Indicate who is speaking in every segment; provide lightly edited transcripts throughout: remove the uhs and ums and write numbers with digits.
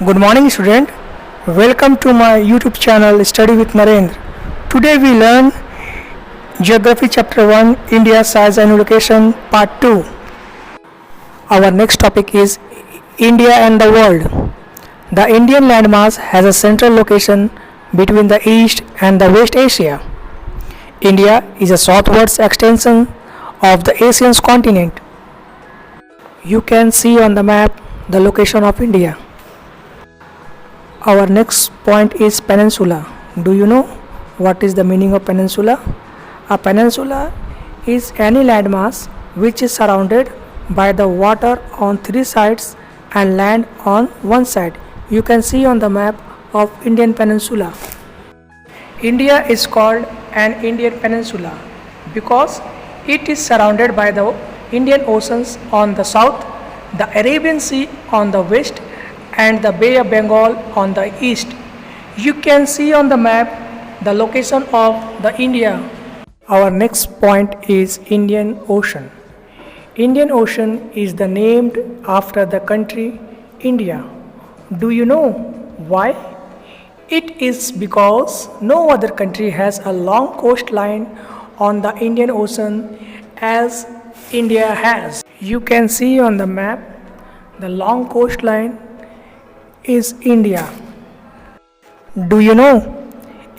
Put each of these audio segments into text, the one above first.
Speaker 1: Good morning, student. Welcome to my YouTube channel Study with Narendra. Today we learn Geography Chapter 1, India, Size and Location, Part 2. Our next topic is India and the World. The Indian landmass has a central location between the East and the West Asia. India is a southwards extension of the Asian continent. You can see on the map the location of India. Our next point is peninsula. Do you know what is the meaning of peninsula? A peninsula is any landmass which is surrounded by the water on three sides and land on one side. You can see on the map of Indian peninsula. India is called an Indian peninsula because it is surrounded by the Indian Oceans on the south, the Arabian Sea on the west, and the Bay of Bengal on the east. You can see on the map the location of the India. Our next point is Indian Ocean. Indian Ocean is the named after the country India. Do you know why? It is because no other country has a long coastline on the Indian Ocean as India has. You can see on the map the long coastline is India. Do you know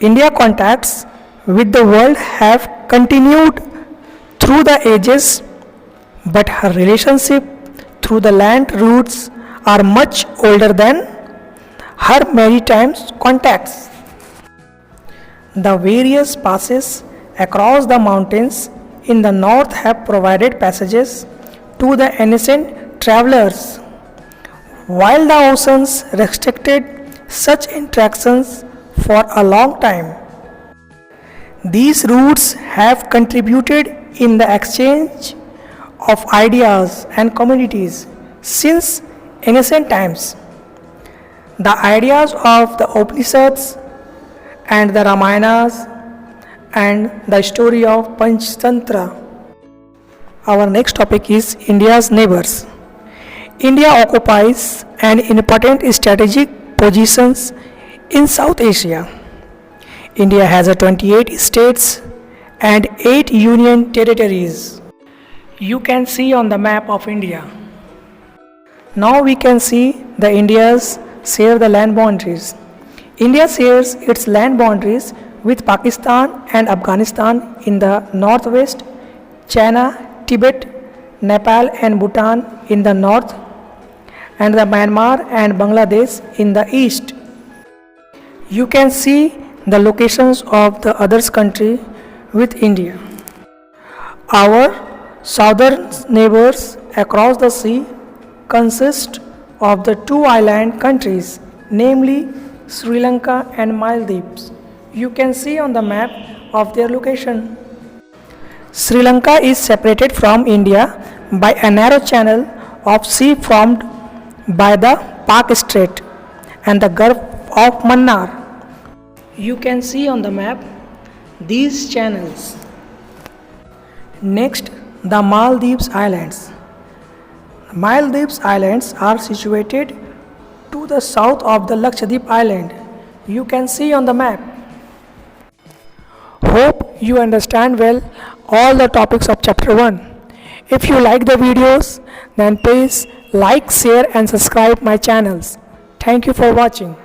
Speaker 1: India contacts with the world have continued through the ages, but her relationship through the land routes are much older than her maritime contacts. The various passes across the mountains in the north have provided passages to the ancient travelers, while the oceans restricted such interactions for a long time. These routes have contributed in the exchange of ideas and commodities since ancient times. The ideas of the Upanishads and the Ramayanas and the story of Panchtantra. Our next topic is India's neighbors. India occupies an important strategic positions in South Asia. India has 28 states and 8 union territories. You can see on the map of India. Now we can see the India's share the land boundaries. India shares its land boundaries with Pakistan and Afghanistan in the northwest, China, Tibet, Nepal and Bhutan in the north, and the Myanmar and Bangladesh in the east. You can see the locations of the other country with India. Our southern neighbors across the sea consist of the two island countries, namely Sri Lanka and Maldives. You can see on the map of their location. Sri Lanka is separated from India by a narrow channel of sea formed by the Pak Strait and the Gulf of Mannar. You can see on the map these channels. Next, the Maldives Islands. Maldives Islands are situated to the south of the Lakshadweep Island. You can see on the map. Hope you understand well all the topics of chapter 1. If you like the videos, then please like, share and subscribe my channels. Thank you for watching.